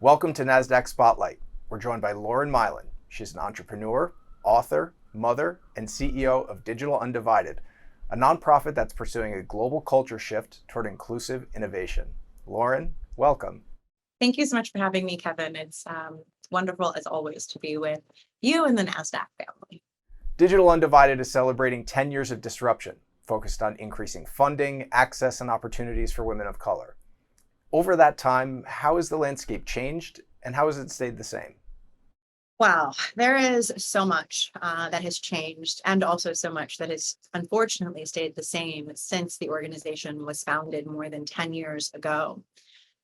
Welcome to Nasdaq Spotlight. We're joined by Lauren Maillian. She's an entrepreneur, author, mother, and CEO of Digital Undivided, a nonprofit that's pursuing a global culture shift toward inclusive innovation. Lauren, welcome. Thank you so much for having me, Kevin. It's wonderful, as always, to be with you and the Nasdaq family. Digital Undivided is celebrating 10 years of disruption, focused on increasing funding, access, and opportunities for women of color. Over that time, how has the landscape changed and how has it stayed the same? Wow, there is so much that has changed, and also so much that has unfortunately stayed the same since the organization was founded more than 10 years ago.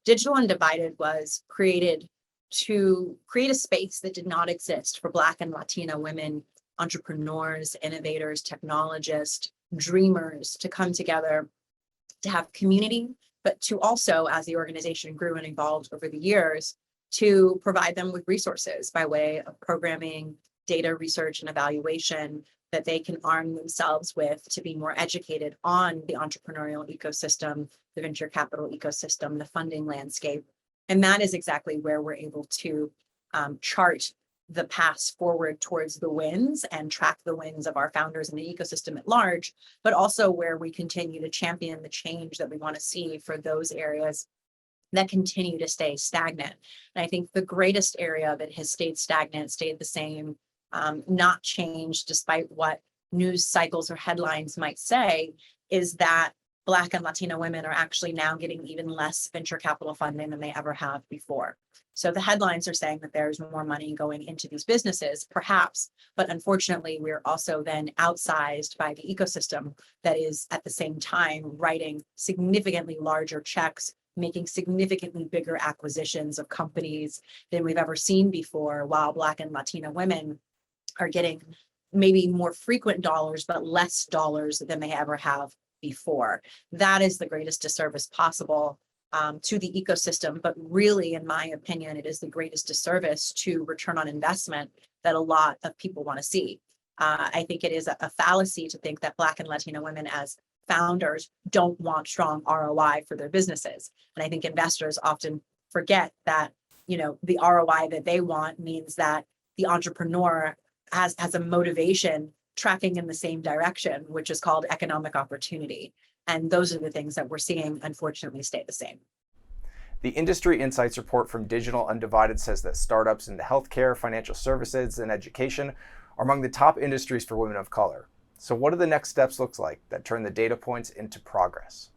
Digital Undivided was created to create a space that did not exist for Black and Latina women, entrepreneurs, innovators, technologists, dreamers to come together, to have community, but to also, as the organization grew and evolved over the years, to provide them with resources by way of programming, data research, and evaluation that they can arm themselves with to be more educated on the entrepreneurial ecosystem, the venture capital ecosystem, the funding landscape. And that is exactly where we're able to chart the path forward towards the wins and track the wins of our founders and the ecosystem at large, but also where we continue to champion the change that we want to see for those areas that continue to stay stagnant. And I think the greatest area that has stayed stagnant, stayed the same, not changed despite what news cycles or headlines might say, is that Black and Latina women are actually now getting even less venture capital funding than they ever have before. So the headlines are saying that there's more money going into these businesses, perhaps, but unfortunately, we're also then outsized by the ecosystem that is at the same time writing significantly larger checks, making significantly bigger acquisitions of companies than we've ever seen before, while Black and Latina women are getting maybe more frequent dollars, but less dollars than they ever have before. That is the greatest disservice possible to the ecosystem, but really, in my opinion, it is the greatest disservice to return on investment that a lot of people want to see. I think it is a fallacy to think that Black and Latina women as founders don't want strong ROI for their businesses. And I think investors often forget that, the ROI that they want means that the entrepreneur has a motivation tracking in the same direction, which is called economic opportunity. And those are the things that we're seeing, unfortunately, stay the same. The Industry Insights report from Digital Undivided says that startups in the healthcare, financial services, and education are among the top industries for women of color. So what do the next steps look like that turn the data points into progress?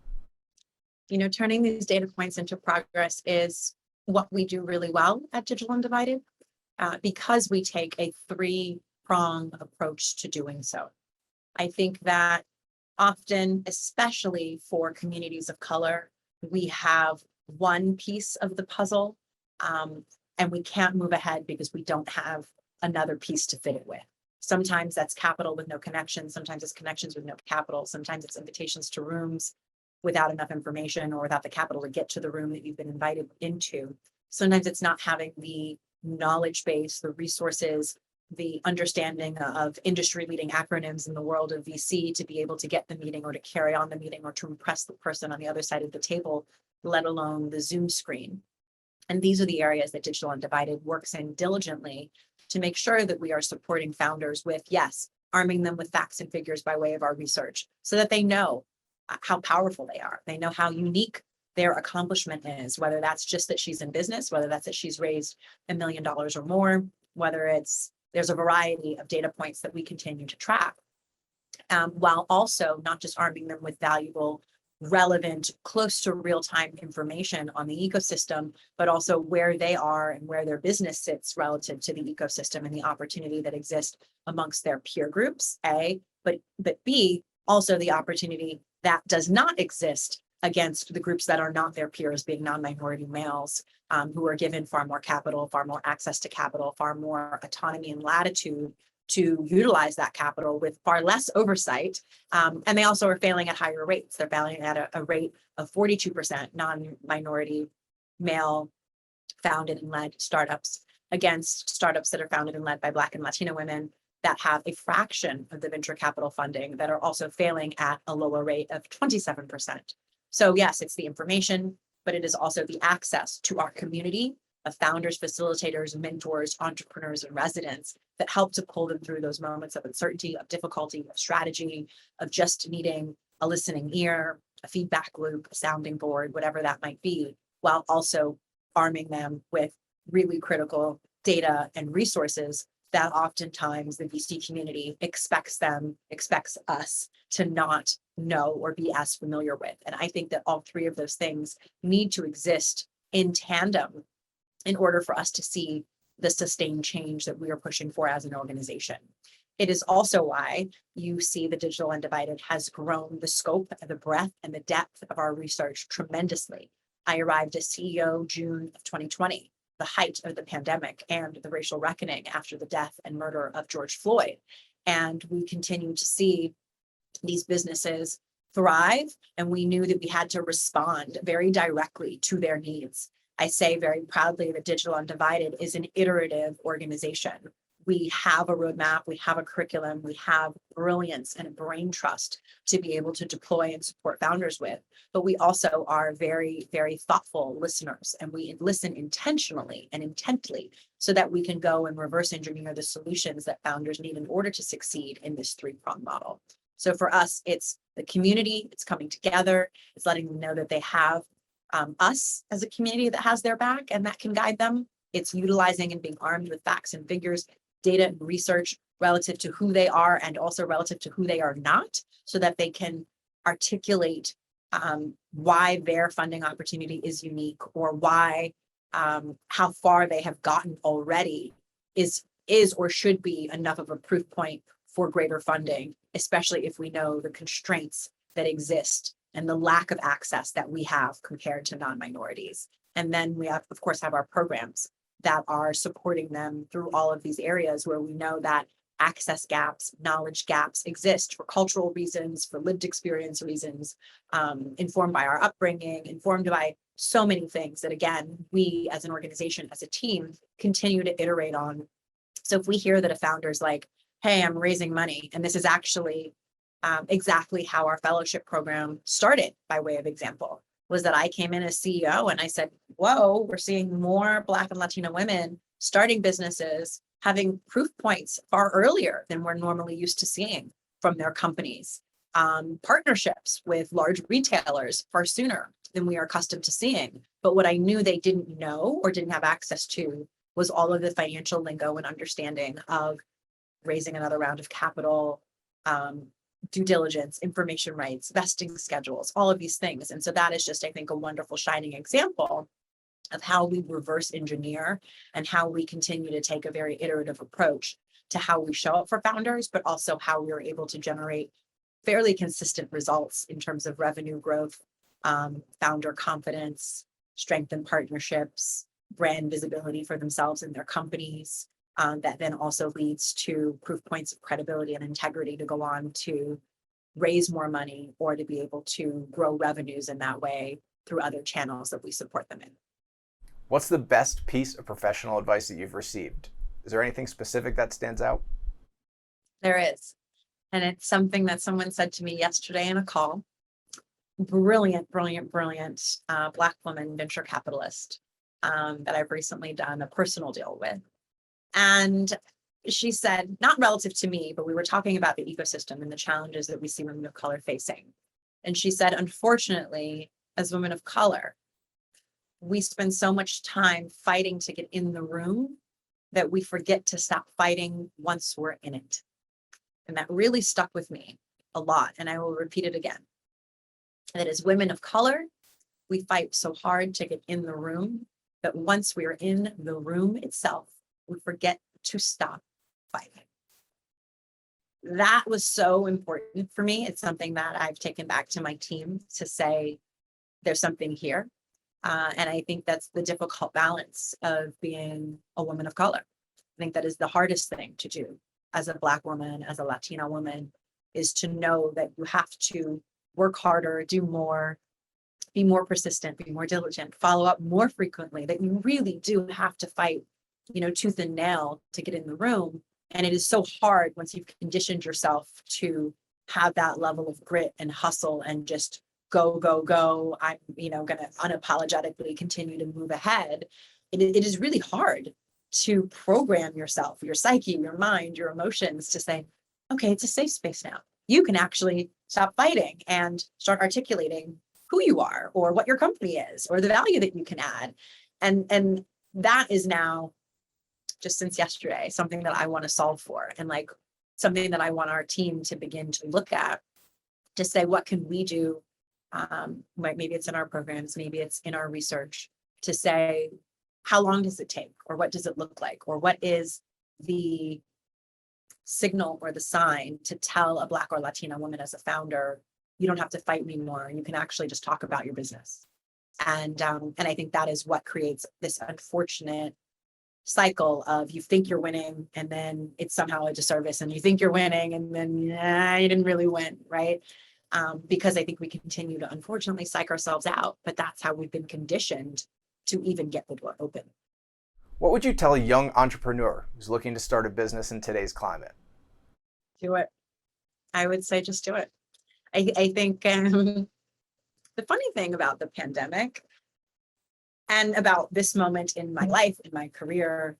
Turning these data points into progress is what we do really well at Digital Undivided, because we take a three-pronged approach to doing so. I think that often, especially for communities of color, we have one piece of the puzzle, and we can't move ahead because we don't have another piece to fit it with. Sometimes that's capital with no connections. Sometimes it's connections with no capital. Sometimes it's invitations to rooms without enough information or without the capital to get to the room that you've been invited into. Sometimes it's not having the knowledge base, the resources, the understanding of industry-leading acronyms in the world of VC to be able to get the meeting or to carry on the meeting or to impress the person on the other side of the table, let alone the Zoom screen. And these are the areas that Digital Undivided works in diligently to make sure that we are supporting founders with, yes, arming them with facts and figures by way of our research so that they know how powerful they are. They know how unique their accomplishment is, whether that's just that she's in business, whether that's that she's raised $1 million or more, whether there's a variety of data points that we continue to track, while also not just arming them with valuable, relevant, close to real-time information on the ecosystem, but also where they are and where their business sits relative to the ecosystem and the opportunity that exists amongst their peer groups, A, but B, also the opportunity that does not exist against the groups that are not their peers, being non-minority males, who are given far more capital, far more access to capital, far more autonomy and latitude to utilize that capital with far less oversight. And they also are failing at higher rates. They're failing at a rate of 42% non-minority male founded and led startups against startups that are founded and led by Black and Latina women that have a fraction of the venture capital funding that are also failing at a lower rate of 27%. So yes, it's the information, but it is also the access to our community of founders, facilitators, mentors, entrepreneurs, and residents that help to pull them through those moments of uncertainty, of difficulty, of strategy, of just needing a listening ear, a feedback loop, a sounding board, whatever that might be, while also arming them with really critical data and resources that oftentimes the VC community expects us to not know or be as familiar with. And I think that all three of those things need to exist in tandem in order for us to see the sustained change that we are pushing for as an organization. It is also why you see the Digital Undivided has grown the scope, the breadth, and the depth of our research tremendously. I arrived as CEO June of 2020, the height of the pandemic and the racial reckoning after the death and murder of George Floyd. And we continue to see these businesses thrive, and we knew that we had to respond very directly to their needs. I say very proudly that Digital Undivided is an iterative organization. We have a roadmap, we have a curriculum, we have brilliance and a brain trust to be able to deploy and support founders with. But we also are very, very thoughtful listeners, and we listen intentionally and intently so that we can go and reverse engineer the solutions that founders need in order to succeed in this three-pronged model. So for us, it's the community, it's coming together, it's letting them know that they have us as a community that has their back and that can guide them. It's utilizing and being armed with facts and figures, data and research relative to who they are and also relative to who they are not, so that they can articulate why their funding opportunity is unique, or why how far they have gotten already is or should be enough of a proof point for greater funding, especially if we know the constraints that exist and the lack of access that we have compared to non-minorities. And then we have, of course, have our programs that are supporting them through all of these areas where we know that access gaps, knowledge gaps exist for cultural reasons, for lived experience reasons, informed by our upbringing, informed by so many things that, again, we as an organization, as a team, continue to iterate on. So if we hear that a founder's like, hey, I'm raising money, and this is actually exactly how our fellowship program started, by way of example, was that I came in as CEO and I said, whoa, we're seeing more Black and Latina women starting businesses, having proof points far earlier than we're normally used to seeing from their companies, partnerships with large retailers far sooner than we are accustomed to seeing. But what I knew they didn't know or didn't have access to was all of the financial lingo and understanding of raising another round of capital, due diligence, information rights, vesting schedules, all of these things. And so that is just, I think, a wonderful shining example of how we reverse engineer and how we continue to take a very iterative approach to how we show up for founders, but also how we're able to generate fairly consistent results in terms of revenue growth, founder confidence, strengthen partnerships, brand visibility for themselves and their companies. That then also leads to proof points of credibility and integrity to go on to raise more money or to be able to grow revenues in that way through other channels that we support them in. What's the best piece of professional advice that you've received? Is there anything specific that stands out? There is. And it's something that someone said to me yesterday in a call. Brilliant Black woman venture capitalist that I've recently done a personal deal with. And she said, not relative to me, but we were talking about the ecosystem and the challenges that we see women of color facing. And she said, unfortunately, as women of color, we spend so much time fighting to get in the room that we forget to stop fighting once we're in it. And that really stuck with me a lot. And I will repeat it again. That as women of color, we fight so hard to get in the room that once we are in the room itself, we forget to stop fighting. That was so important for me. It's something that I've taken back to my team to say, there's something here. And I think that's the difficult balance of being a woman of color. I think that is the hardest thing to do as a Black woman, as a Latina woman, is to know that you have to work harder, do more, be more persistent, be more diligent, follow up more frequently, that you really do have to fight, tooth and nail to get in the room. And it is so hard once you've conditioned yourself to have that level of grit and hustle and just go. I'm, going to unapologetically continue to move ahead. it is really hard to program yourself, your psyche, your mind, your emotions to say, okay, it's a safe space now. You can actually stop fighting and start articulating who you are or what your company is or the value that you can add. And that is now, just since yesterday, something that I want to solve for, and like something that I want our team to begin to look at, to say, what can we do? Maybe it's in our programs, maybe it's in our research, to say, how long does it take, or what does it look like, or what is the signal or the sign to tell a Black or Latina woman as a founder, you don't have to fight anymore, you can actually just talk about your business. And I think that is what creates this unfortunate cycle of, you think you're winning and then it's somehow a disservice, and you think you're winning and then you didn't really win, right? Because I think we continue to unfortunately psych ourselves out, but that's how we've been conditioned to even get the door open. What would you tell a young entrepreneur who's looking to start a business in today's climate? Do it. I would say just do it. I think the funny thing about the pandemic and about this moment in my life, in my career,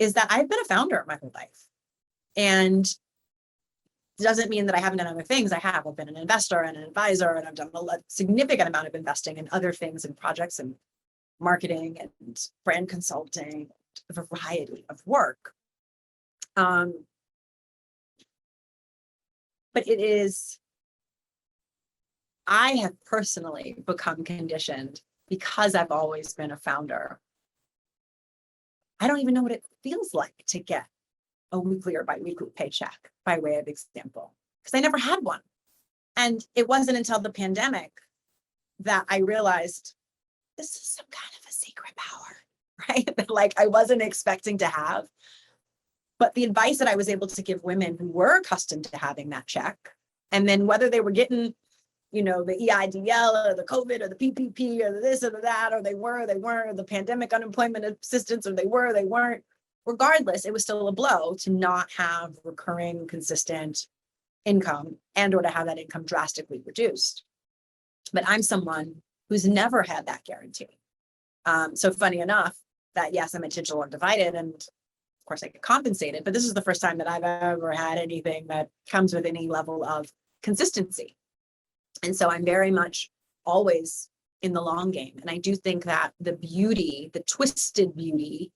is that I've been a founder my whole life. And it doesn't mean that I haven't done other things. I have. I've been an investor and an advisor, and I've done a significant amount of investing in other things and projects and marketing and brand consulting, a variety of work. But I have personally become conditioned, because I've always been a founder. I don't even know what it feels like to get a weekly or biweekly paycheck, by way of example, because I never had one. And it wasn't until the pandemic that I realized this is some kind of a secret power, right? That like I wasn't expecting to have. But the advice that I was able to give women who were accustomed to having that check, and then whether they were getting, the EIDL or the COVID or the PPP or the this or the that, or they weren't, or the pandemic unemployment assistance, or they weren't, regardless, it was still a blow to not have recurring, consistent income, and or to have that income drastically reduced. But I'm someone who's never had that guarantee. So funny enough that, yes, I'm at Digital Undivided, and of course I get compensated, but this is the first time that I've ever had anything that comes with any level of consistency. And so I'm very much always in the long game. And I do think that the twisted beauty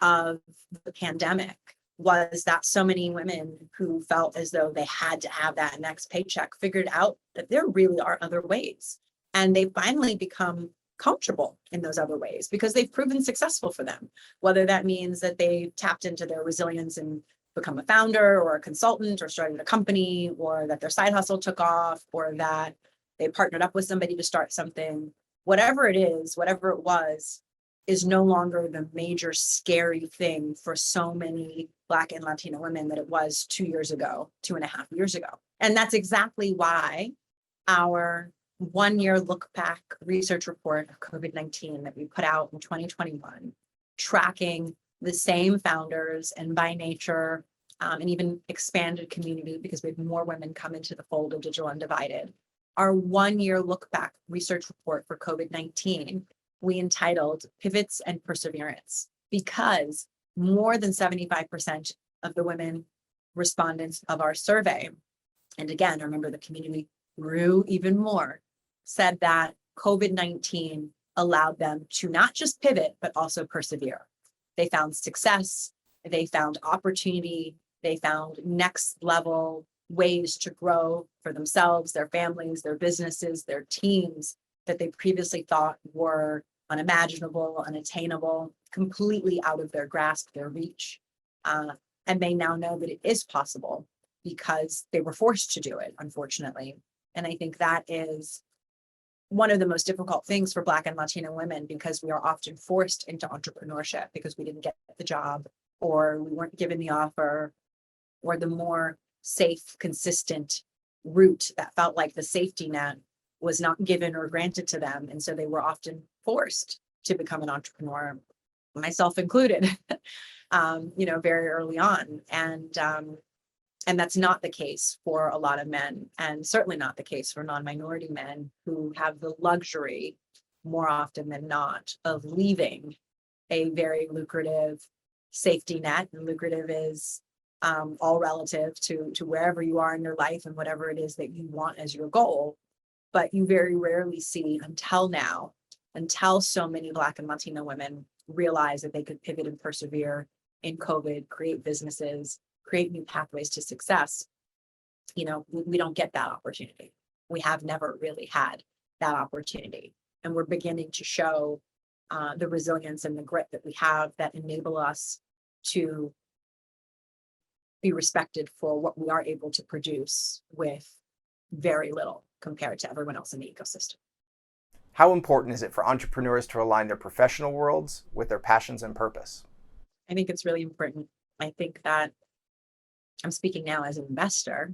of the pandemic was that so many women who felt as though they had to have that next paycheck figured out that there really are other ways. And they finally become comfortable in those other ways because they've proven successful for them, whether that means that they tapped into their resilience and become a founder or a consultant or started a company, or that their side hustle took off, or that they partnered up with somebody to start something. Whatever it is, whatever it was, is no longer the major scary thing for so many Black and Latina women that it was 2 years ago, 2.5 years ago. And that's exactly why our 1-year look back research report of COVID-19 that we put out in 2021, tracking the same founders and by nature, and even expanded community, because we have more women come into the fold of Digital Undivided. Our 1-year look back research report for COVID-19, we entitled Pivots and Perseverance, because more than 75% of the women respondents of our survey, and again, remember the community grew even more, said that COVID-19 allowed them to not just pivot, but also persevere. They found success, they found opportunity, they found next level ways to grow for themselves, their families, their businesses, their teams that they previously thought were unimaginable, unattainable, completely out of their grasp, their reach. And they now know that it is possible because they were forced to do it, unfortunately. And I think that is one of the most difficult things for Black and Latina women, because we are often forced into entrepreneurship because we didn't get the job, or we weren't given the offer, or the more safe, consistent route that felt like the safety net was not given or granted to them. And so they were often forced to become an entrepreneur, myself included, very early on. And that's not the case for a lot of men, and certainly not the case for non-minority men who have the luxury more often than not of leaving a very lucrative safety net. And lucrative is all relative to wherever you are in your life and whatever it is that you want as your goal. But you very rarely see until now, until so many Black and Latina women realize that they could pivot and persevere in COVID, create businesses, create new pathways to success. We don't get that opportunity. We have never really had that opportunity. And we're beginning to show the resilience and the grit that we have that enable us to be respected for what we are able to produce with very little compared to everyone else in the ecosystem. How important is it for entrepreneurs to align their professional worlds with their passions and purpose? I think it's really important. I think that I'm speaking now as an investor.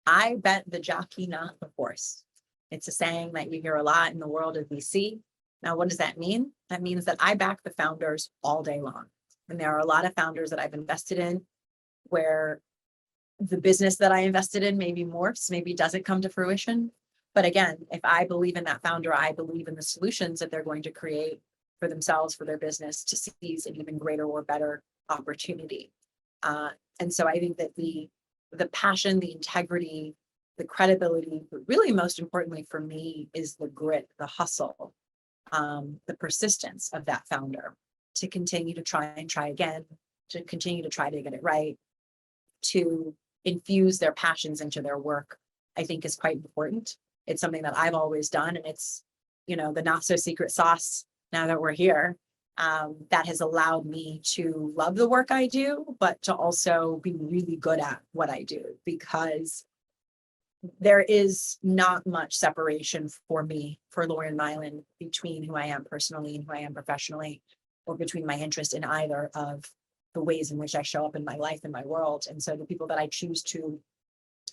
I bet the jockey, not the horse. It's a saying that you hear a lot in the world of VC. Now, what does that mean? That means that I back the founders all day long. And there are a lot of founders that I've invested in where the business that I invested in maybe morphs, maybe doesn't come to fruition. But again, if I believe in that founder, I believe in the solutions that they're going to create for themselves, for their business, to seize an even greater or better opportunity. And so I think that the passion, the integrity, the credibility, but really most importantly for me is the grit, the hustle, the persistence of that founder to continue to try again, to continue to try to get it right, to infuse their passions into their work, I think is quite important. It's something that I've always done, and it's, the not so secret sauce now that we're here, that has allowed me to love the work I do, but to also be really good at what I do, because there is not much separation for me, for Lauren Maillian, between who I am personally and who I am professionally, or between my interest in either of the ways in which I show up in my life and my world. And so the people that I choose to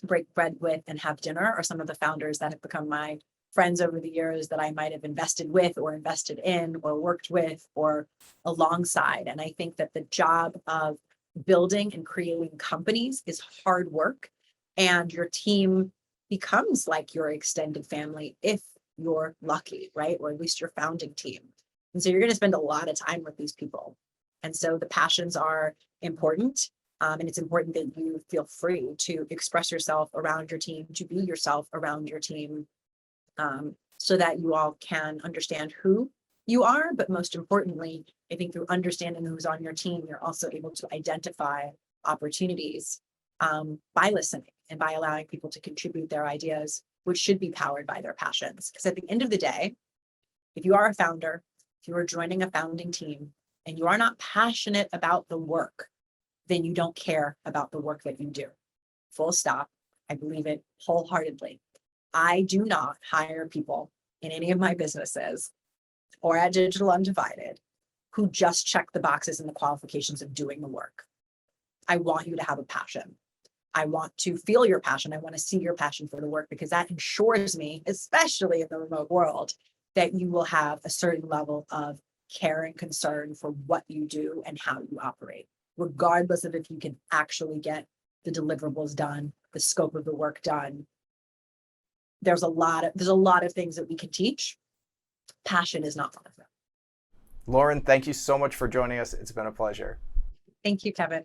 break bread with and have dinner are some of the founders that have become my friends over the years, that I might have invested with or invested in or worked with or alongside. And I think that the job of building and creating companies is hard work, and your team becomes like your extended family if you're lucky, right? Or at least your founding team. And so you're going to spend a lot of time with these people. And so the passions are important. And it's important that you feel free to express yourself around your team, to be yourself around your team, so that you all can understand who you are. But most importantly, I think through understanding who's on your team, you're also able to identify opportunities by listening and by allowing people to contribute their ideas, which should be powered by their passions. Because at the end of the day, if you are a founder, if you are joining a founding team and you are not passionate about the work, then you don't care about the work that you do. Full stop. I believe it wholeheartedly. I do not hire people in any of my businesses or at Digital Undivided who just check the boxes and the qualifications of doing the work. I want you to have a passion. I want to feel your passion. I want to see your passion for the work, because that ensures me, especially in the remote world, that you will have a certain level of care and concern for what you do and how you operate, regardless of if you can actually get the deliverables done, the scope of the work done. There's a lot of things that we can teach. Passion is not one of them. Lauren, thank you so much for joining us. It's been a pleasure. Thank you, Kevin.